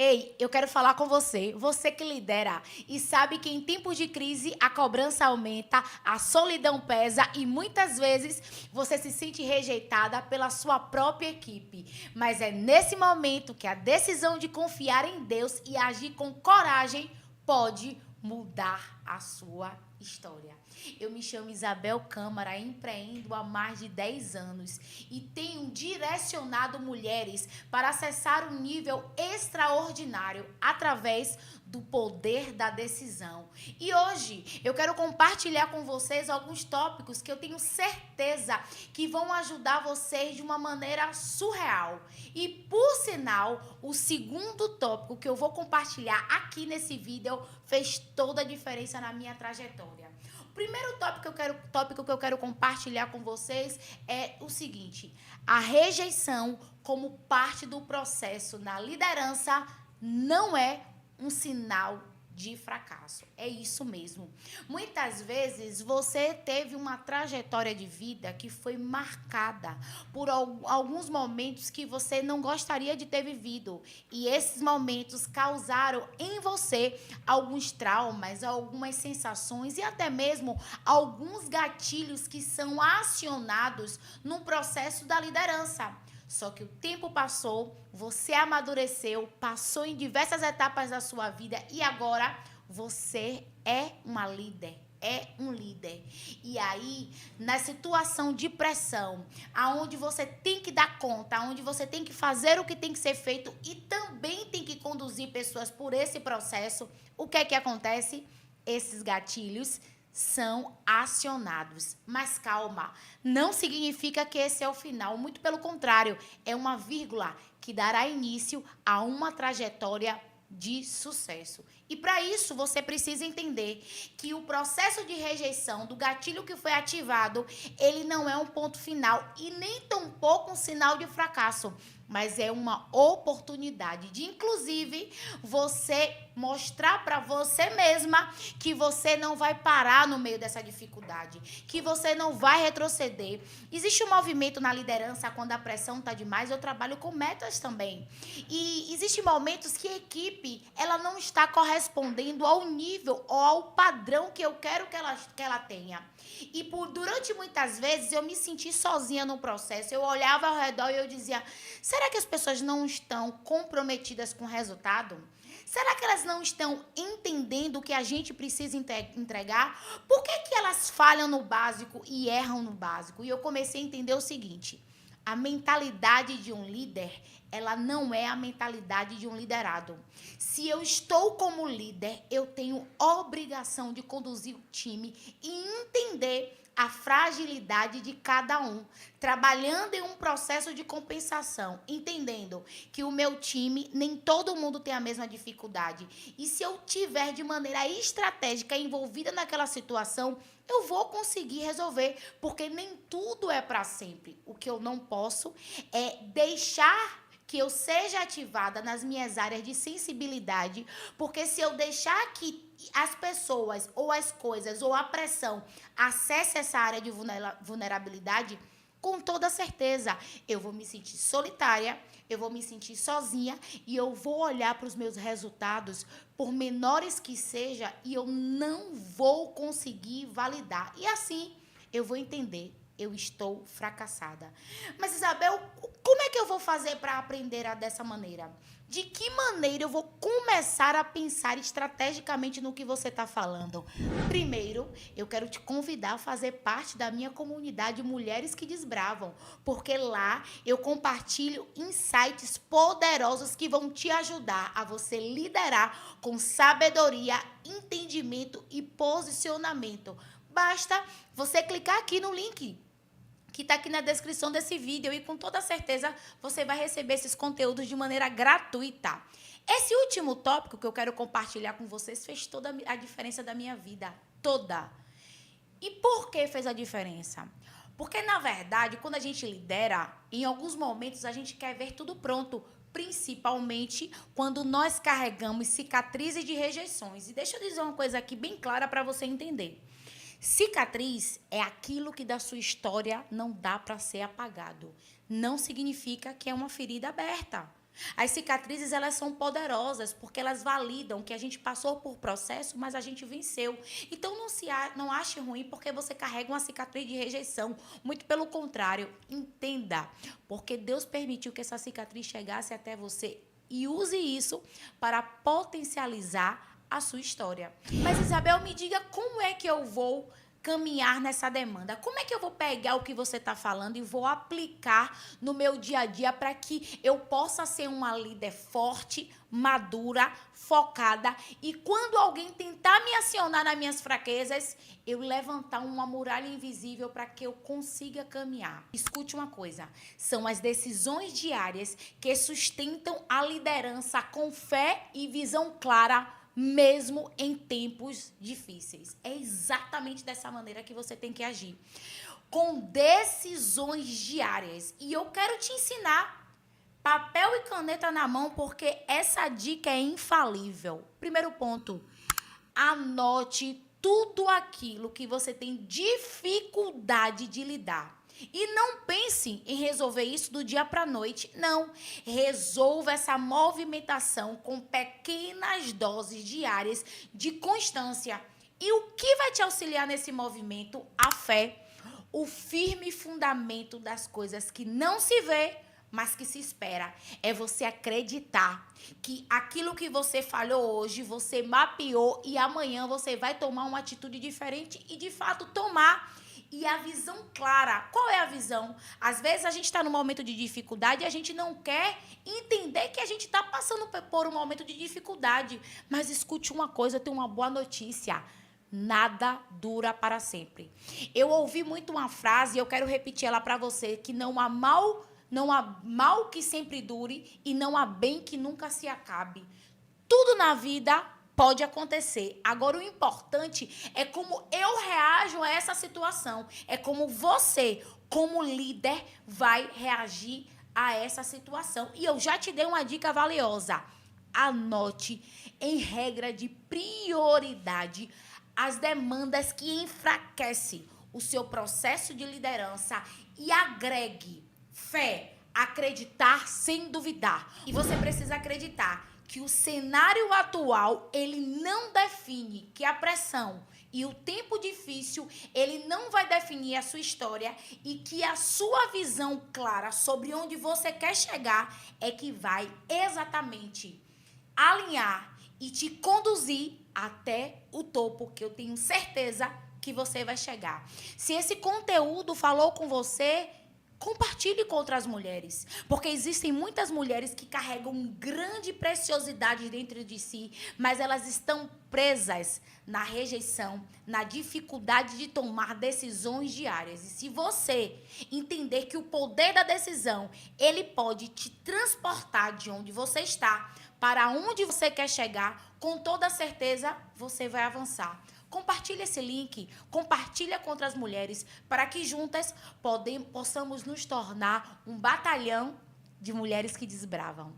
Ei, eu quero falar com você, você que lidera e sabe que em tempos de crise a cobrança aumenta, a solidão pesa e muitas vezes você se sente rejeitada pela sua própria equipe. Mas é nesse momento que a decisão de confiar em Deus e agir com coragem pode mudar a sua história. Eu me chamo Isabel Câmara, empreendo há mais de 10 anos e tenho direcionado mulheres para acessar um nível extraordinário através do poder da decisão. E hoje eu quero compartilhar com vocês alguns tópicos que eu tenho certeza que vão ajudar vocês de uma maneira surreal. E por sinal, o segundo tópico que eu vou compartilhar aqui nesse vídeo fez toda a diferença na minha trajetória. O primeiro tópico que eu quero compartilhar com vocês é o seguinte: a rejeição como parte do processo na liderança não é um sinal de fracasso. É isso mesmo. Muitas vezes você teve uma trajetória de vida que foi marcada por alguns momentos que você não gostaria de ter vivido. E esses momentos causaram em você alguns traumas, algumas sensações e até mesmo alguns gatilhos que são acionados no processo da liderança. Só que o tempo passou, você amadureceu, passou em diversas etapas da sua vida e agora você é uma líder. É um líder. E aí, na situação de pressão, aonde você tem que dar conta, aonde você tem que fazer o que tem que ser feito e também tem que conduzir pessoas por esse processo, o que é que acontece? Esses gatilhos são acionados. Mas calma, não significa que esse é o final, muito pelo contrário, é uma vírgula que dará início a uma trajetória de sucesso. E para isso você precisa entender que o processo de rejeição do gatilho que foi ativado, ele não é um ponto final e nem tampouco um sinal de fracasso, mas é uma oportunidade de, inclusive, você mostrar para você mesma que você não vai parar no meio dessa dificuldade, que você não vai retroceder. Existe um movimento na liderança quando a pressão está demais. Eu trabalho com metas também. E existem momentos que a equipe ela não está correspondendo ao nível ou ao padrão que eu quero que ela tenha. E durante muitas vezes eu me senti sozinha no processo. Eu olhava ao redor e eu dizia: será que as pessoas não estão comprometidas com o resultado? Será que elas não estão entendendo o que a gente precisa entregar? Por que elas falham no básico e erram no básico? E eu comecei a entender o seguinte: a mentalidade de um líder, ela não é a mentalidade de um liderado. Se eu estou como líder, eu tenho obrigação de conduzir o time e entender a fragilidade de cada um, trabalhando em um processo de compensação, entendendo que o meu time, nem todo mundo tem a mesma dificuldade. E se eu tiver de maneira estratégica envolvida naquela situação, eu vou conseguir resolver, porque nem tudo é para sempre. O que eu não posso é deixar que eu seja ativada nas minhas áreas de sensibilidade, porque se eu deixar que as pessoas ou as coisas ou a pressão acesse essa área de vulnerabilidade, com toda certeza eu vou me sentir solitária, eu vou me sentir sozinha e eu vou olhar para os meus resultados, por menores que seja, e eu não vou conseguir validar. E assim eu vou entender: eu estou fracassada. Mas, Isabel, como é que eu vou fazer para aprender dessa maneira? De que maneira eu vou começar a pensar estrategicamente no que você está falando? Primeiro, eu quero te convidar a fazer parte da minha comunidade Mulheres que Desbravam, porque lá eu compartilho insights poderosos que vão te ajudar a você liderar com sabedoria, entendimento e posicionamento. Basta você clicar aqui no link que está aqui na descrição desse vídeo e com toda certeza você vai receber esses conteúdos de maneira gratuita. Esse último tópico que eu quero compartilhar com vocês fez toda a diferença da minha vida, toda. E por que fez a diferença? Porque, na verdade, quando a gente lidera, em alguns momentos a gente quer ver tudo pronto, principalmente quando nós carregamos cicatrizes de rejeições. E deixa eu dizer uma coisa aqui bem clara para você entender. Cicatriz é aquilo que da sua história não dá para ser apagado. Não significa que é uma ferida aberta. As cicatrizes, elas são poderosas, porque elas validam que a gente passou por processo, mas a gente venceu. Então, não ache ruim porque você carrega uma cicatriz de rejeição. Muito pelo contrário, entenda. Porque Deus permitiu que essa cicatriz chegasse até você e use isso para potencializar a sua história. Mas, Isabel, me diga como é que eu vou caminhar nessa demanda. Como é que eu vou pegar o que você está falando e vou aplicar no meu dia a dia para que eu possa ser uma líder forte, madura, focada e quando alguém tentar me acionar nas minhas fraquezas, eu levantar uma muralha invisível para que eu consiga caminhar. Escute uma coisa, são as decisões diárias que sustentam a liderança com fé e visão clara mesmo em tempos difíceis. É exatamente dessa maneira que você tem que agir. Com decisões diárias. E eu quero te ensinar papel e caneta na mão, porque essa dica é infalível. Primeiro ponto, anote tudo aquilo que você tem dificuldade de lidar. E não pense em resolver isso do dia para a noite. Não. Resolva essa movimentação com pequenas doses diárias de constância. E o que vai te auxiliar nesse movimento? A fé. O firme fundamento das coisas que não se vê, mas que se espera. É você acreditar que aquilo que você falhou hoje, você mapeou e amanhã você vai tomar uma atitude diferente e, de fato, tomar. E a visão clara. Qual é a visão? Às vezes a gente está num momento de dificuldade e a gente não quer entender que a gente está passando por um momento de dificuldade. Mas escute uma coisa, eu tenho uma boa notícia. Nada dura para sempre. Eu ouvi muito uma frase e eu quero repetir ela para você, que não há mal que sempre dure e não há bem que nunca se acabe. Tudo na vida pode acontecer. Agora, o importante é como eu reajo a essa situação. É como você, como líder, vai reagir a essa situação. E eu já te dei uma dica valiosa. Anote em regra de prioridade as demandas que enfraquecem o seu processo de liderança e agregue fé, acreditar sem duvidar. E você precisa acreditar que o cenário atual, ele não define que a pressão e o tempo difícil, ele não vai definir a sua história e que a sua visão clara sobre onde você quer chegar é que vai exatamente alinhar e te conduzir até o topo, que eu tenho certeza que você vai chegar. Se esse conteúdo falou com você, compartilhe com outras mulheres, porque existem muitas mulheres que carregam grande preciosidade dentro de si, mas elas estão presas na rejeição, na dificuldade de tomar decisões diárias. E se você entender que o poder da decisão, ele pode te transportar de onde você está para onde você quer chegar, com toda certeza você vai avançar. Compartilhe esse link, compartilha com outras mulheres, para que juntas possamos nos tornar um batalhão de mulheres que desbravam.